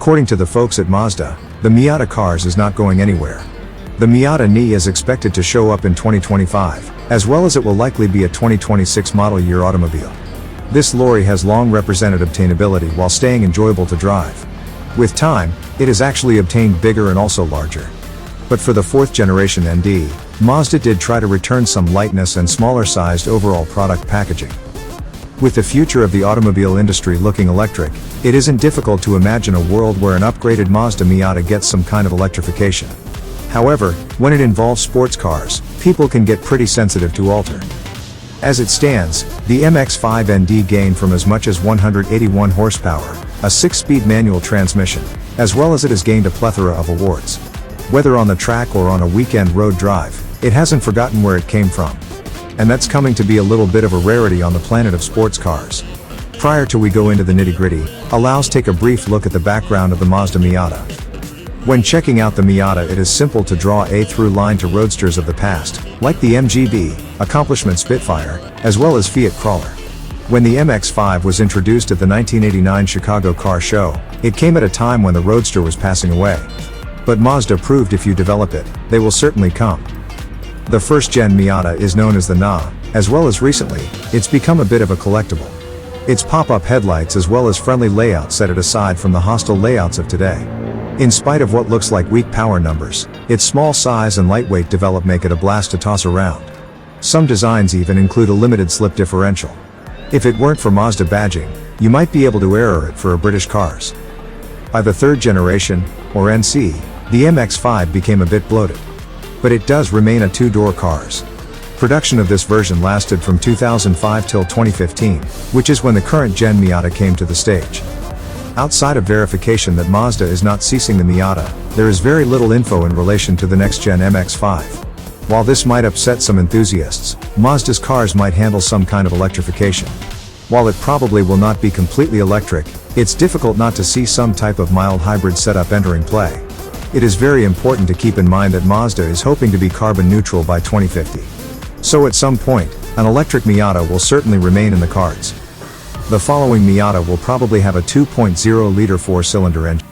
According to the folks at Mazda, the Miata cars is not going anywhere. The Miata NE is expected to show up in 2025, as well as it will likely be a 2026 model year automobile. This lorry has long represented obtainability while staying enjoyable to drive. With time, it has actually obtained bigger and also larger. But for the 4th generation ND, Mazda did try to return some lightness and smaller sized overall product packaging. With the future of the automobile industry looking electric, it isn't difficult to imagine a world where an upgraded Mazda Miata gets some kind of electrification. However, when it involves sports cars, people can get pretty sensitive to alter. As it stands, the MX-5 ND gained from as much as 181 horsepower, a 6-speed manual transmission, as well as it has gained a plethora of awards. Whether on the track or on a weekend road drive, it hasn't forgotten where it came from. And that's coming to be a little bit of a rarity on the planet of sports cars. Prior to we go into the nitty-gritty, allows take a brief look at the background of the Mazda Miata. When checking out the Miata, it is simple to draw a through line to roadsters of the past, like the MGB, Accomplishment Spitfire, as well as Fiat Crawler. When the MX-5 was introduced at the 1989 Chicago Car Show, it came at a time when the Roadster was passing away. But Mazda proved if you develop it, they will certainly come. The first-gen Miata is known as the NE, as well as recently, it's become a bit of a collectible. Its pop-up headlights as well as friendly layout set it aside from the hostile layouts of today. In spite of what looks like weak power numbers, its small size and lightweight develop make it a blast to toss around. Some designs even include a limited slip differential. If it weren't for Mazda badging, you might be able to error it for a British cars. By the 3rd generation, or NC, the MX-5 became a bit bloated. But it does remain a 2-door cars. Production of this version lasted from 2005 till 2015, which is when the current gen Miata came to the stage. Outside of verification that Mazda is not ceasing the Miata, there is very little info in relation to the next-gen MX-5. While this might upset some enthusiasts, Mazda's cars might handle some kind of electrification. While it probably will not be completely electric, it's difficult not to see some type of mild hybrid setup entering play. It is very important to keep in mind that Mazda is hoping to be carbon neutral by 2050. So at some point, an electric Miata will certainly remain in the cards. The following Miata will probably have a 2.0-liter 4-cylinder engine.